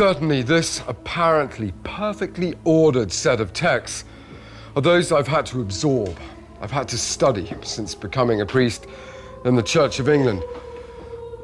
certainly this apparently perfectly ordered set of texts are those I've had to absorb. I've had to study since becoming a priest in the Church of England.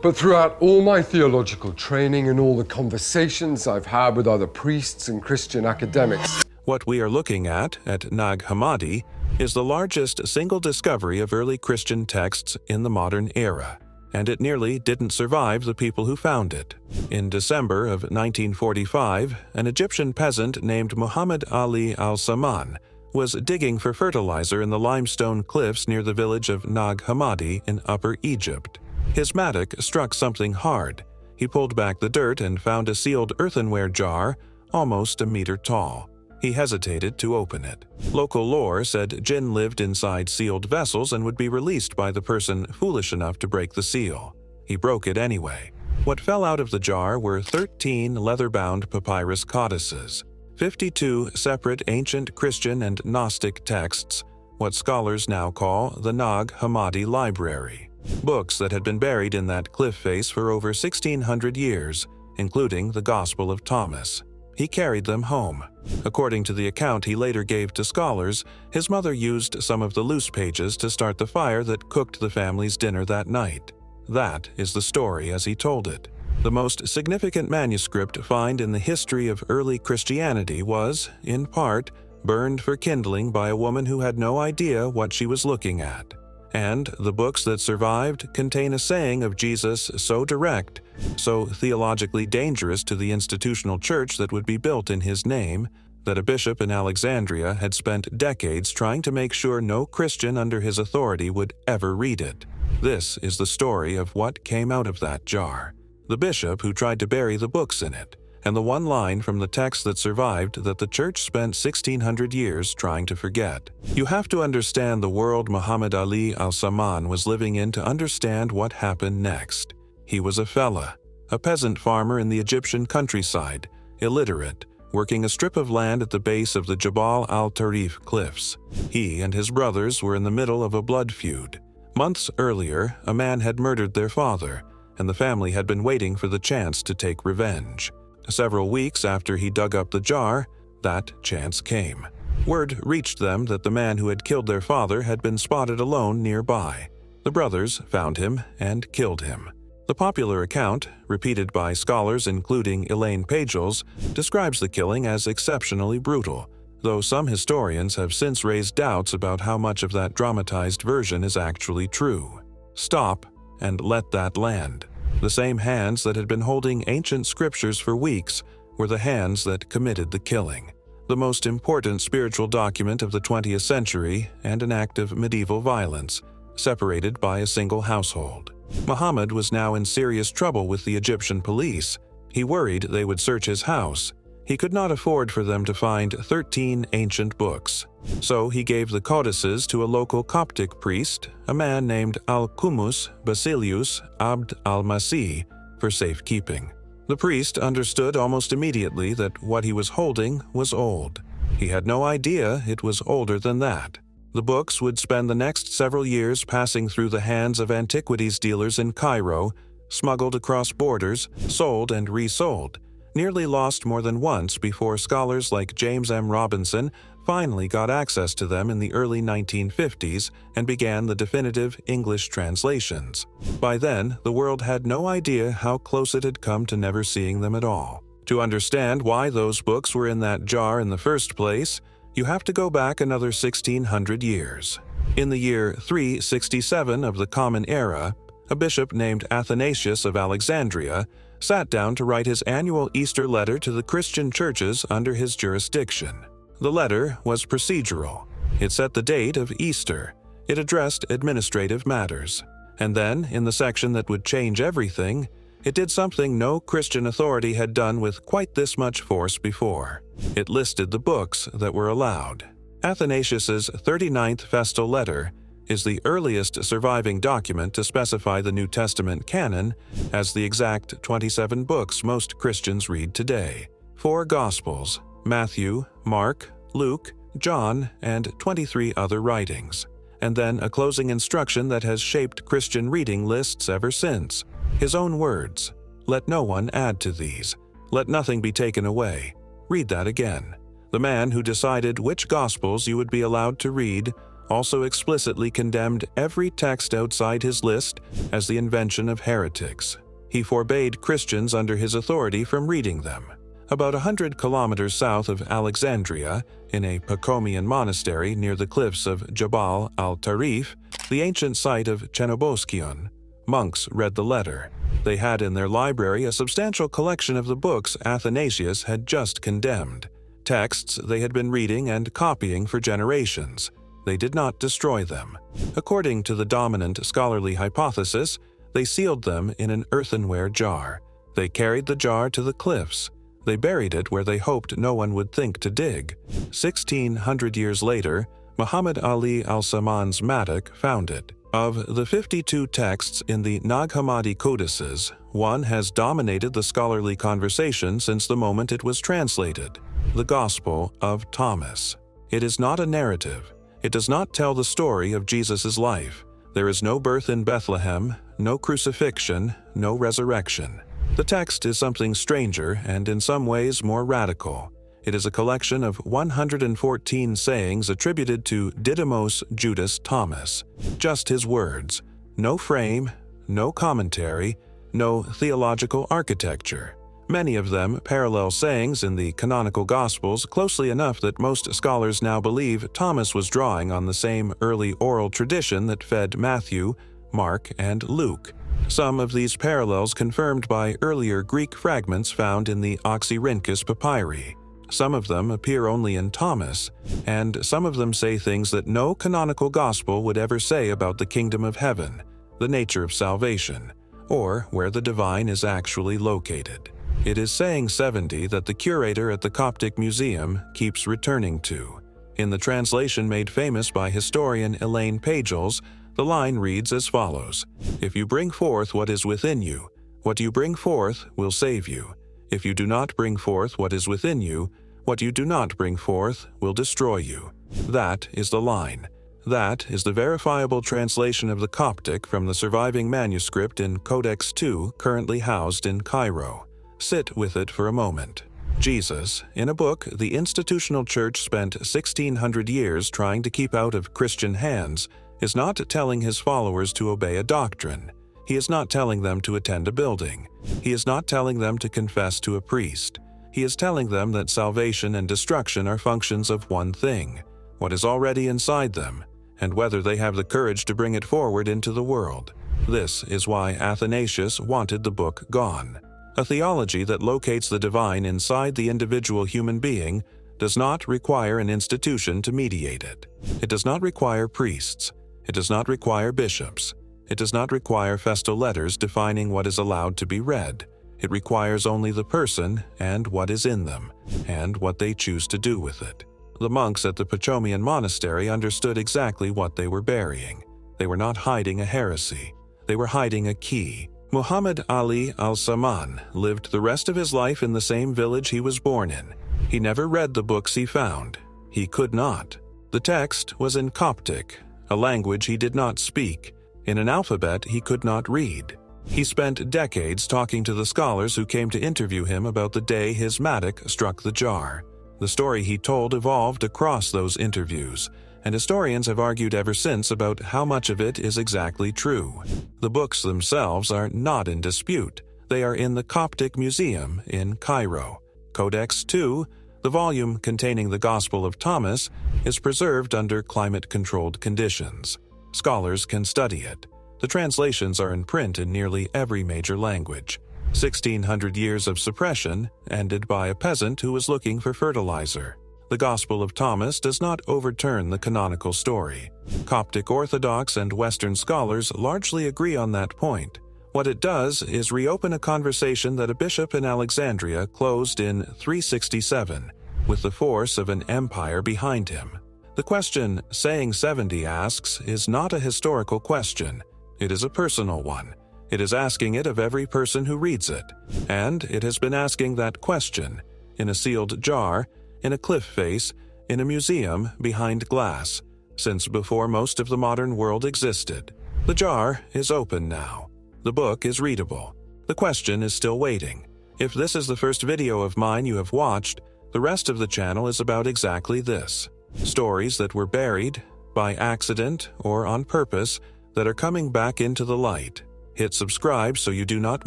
But throughout all my theological training and all the conversations I've had with other priests and Christian academics. What we are looking at Nag Hammadi is the largest single discovery of early Christian texts in the modern era, and it nearly didn't survive the people who found it. In December of 1945, an Egyptian peasant named Muhammad Ali al-Samman was digging for fertilizer in the limestone cliffs near the village of Nag Hammadi in Upper Egypt. His mattock struck something hard. He pulled back the dirt and found a sealed earthenware jar almost a meter tall. He hesitated to open it. Local lore said jinn lived inside sealed vessels and would be released by the person foolish enough to break the seal. He broke it anyway. What fell out of the jar were 13 leather-bound papyrus codices, 52 separate ancient Christian and Gnostic texts, what scholars now call the Nag Hammadi Library. Books that had been buried in that cliff face for over 1,600 years, including the Gospel of Thomas. He carried them home. According to the account he later gave to scholars, his mother used some of the loose pages to start the fire that cooked the family's dinner that night. That is the story as he told it. The most significant manuscript found in the history of early Christianity was, in part, burned for kindling by a woman who had no idea what she was looking at. And the books that survived contain a saying of Jesus so direct, so theologically dangerous to the institutional church that would be built in his name, that a bishop in Alexandria had spent decades trying to make sure no Christian under his authority would ever read it. This is the story of what came out of that jar. The bishop who tried to bury the books in it, and the one line from the text that survived that the church spent 1,600 years trying to forget. You have to understand the world Muhammad Ali al-Samman was living in to understand what happened next. He was a fella, a peasant farmer in the Egyptian countryside, illiterate, working a strip of land at the base of the Jabal al-Tarif cliffs. He and his brothers were in the middle of a blood feud. Months earlier, a man had murdered their father, and the family had been waiting for the chance to take revenge. Several weeks after he dug up the jar, that chance came. Word reached them that the man who had killed their father had been spotted alone nearby. The brothers found him and killed him. The popular account, repeated by scholars including Elaine Pagels, describes the killing as exceptionally brutal, though some historians have since raised doubts about how much of that dramatized version is actually true. Stop and let that land. The same hands that had been holding ancient scriptures for weeks were the hands that committed the killing. The most important spiritual document of the 20th century and an act of medieval violence, separated by a single household. Muhammad was now in serious trouble with the Egyptian police. He worried they would search his house. He could not afford for them to find 13 ancient books. So he gave the codices to a local Coptic priest, a man named Al-Qumus Basilius Abd al-Masih, for safekeeping. The priest understood almost immediately that what he was holding was old. He had no idea it was older than that. The books would spend the next several years passing through the hands of antiquities dealers in Cairo, smuggled across borders, sold and resold, nearly lost more than once before scholars like James M. Robinson finally got access to them in the early 1950s and began the definitive English translations. By then, the world had no idea how close it had come to never seeing them at all. To understand why those books were in that jar in the first place, you have to go back another 1,600 years. In the year 367 of the Common Era, a bishop named Athanasius of Alexandria sat down to write his annual Easter letter to the Christian churches under his jurisdiction. The letter was procedural. It set the date of Easter. It addressed administrative matters. And then, in the section that would change everything, it did something no Christian authority had done with quite this much force before. It listed the books that were allowed. Athanasius's 39th Festal Letter is the earliest surviving document to specify the New Testament canon as the exact 27 books most Christians read today. 4 Gospels, Matthew, Mark, Luke, John, and 23 other writings. And then a closing instruction that has shaped Christian reading lists ever since. His own words, "Let no one add to these. Let nothing be taken away. Read that again. The man who decided which Gospels you would be allowed to read also explicitly condemned every text outside his list as the invention of heretics. He forbade Christians under his authority from reading them. About 100 kilometers south of Alexandria, in a Pacomian monastery near the cliffs of Jabal al-Tarif, the ancient site of Chenoboskion, monks read the letter. They had in their library a substantial collection of the books Athanasius had just condemned, texts they had been reading and copying for generations. They did not destroy them. According to the dominant scholarly hypothesis, they sealed them in an earthenware jar. They carried the jar to the cliffs. They buried it where they hoped no one would think to dig. 1,600 years later, Muhammad Ali al-Samman's mattock found it. Of the 52 texts in the Nag Hammadi codices, one has dominated the scholarly conversation since the moment it was translated: the Gospel of Thomas. It is not a narrative. It does not tell the story of Jesus' life. There is no birth in Bethlehem, no crucifixion, no resurrection. The text is something stranger and in some ways more radical. It is a collection of 114 sayings attributed to Didymos Judas Thomas. Just his words. No frame, no commentary, no theological architecture. Many of them parallel sayings in the canonical Gospels closely enough that most scholars now believe Thomas was drawing on the same early oral tradition that fed Matthew, Mark, and Luke. Some of these parallels confirmed by earlier Greek fragments found in the Oxyrhynchus papyri. Some of them appear only in Thomas, and some of them say things that no canonical gospel would ever say about the kingdom of heaven, the nature of salvation, or where the divine is actually located. It is saying 70 that the curator at the Coptic Museum keeps returning to. In the translation made famous by historian Elaine Pagels, the line reads as follows: "If you bring forth what is within you, what you bring forth will save you. If you do not bring forth what is within you, what you do not bring forth will destroy you." That is the line. That is the verifiable translation of the Coptic from the surviving manuscript in Codex II currently housed in Cairo. Sit with it for a moment. Jesus, in a book the institutional church spent 1,600 years trying to keep out of Christian hands, is not telling his followers to obey a doctrine. He is not telling them to attend a building. He is not telling them to confess to a priest. He is telling them that salvation and destruction are functions of one thing, what is already inside them, and whether they have the courage to bring it forward into the world. This is why Athanasius wanted the book gone. A theology that locates the divine inside the individual human being does not require an institution to mediate it. It does not require priests. It does not require bishops. It does not require festal letters defining what is allowed to be read. It requires only the person and what is in them, and what they choose to do with it. The monks at the Pacomian monastery understood exactly what they were burying. They were not hiding a heresy. They were hiding a key. Muhammad Ali al-Samman lived the rest of his life in the same village he was born in. He never read the books he found. He could not. The text was in Coptic, a language he did not speak, in an alphabet he could not read. He spent decades talking to the scholars who came to interview him about the day his mattock struck the jar. The story he told evolved across those interviews, and historians have argued ever since about how much of it is exactly true. The books themselves are not in dispute. They are in the Coptic Museum in Cairo. Codex II, the volume containing the Gospel of Thomas, is preserved under climate-controlled conditions. Scholars can study it. The translations are in print in nearly every major language. 1,600 years of suppression ended by a peasant who was looking for fertilizer. The Gospel of Thomas does not overturn the canonical story. Coptic Orthodox and Western scholars largely agree on that point. What it does is reopen a conversation that a bishop in Alexandria closed in 367, with the force of an empire behind him. The question Saying 70 asks is not a historical question. It is a personal one. It is asking it of every person who reads it, and it has been asking that question, in a sealed jar, in a cliff face, in a museum behind glass, since before most of the modern world existed. The jar is open now. The book is readable. The question is still waiting. If this is the first video of mine you have watched, the rest of the channel is about exactly this. Stories that were buried, by accident or on purpose, that are coming back into the light. Hit subscribe so you do not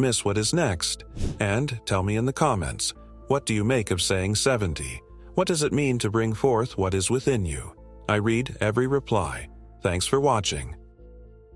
miss what is next. And tell me in the comments, what do you make of saying 70? What does it mean to bring forth what is within you? I read every reply. Thanks for watching.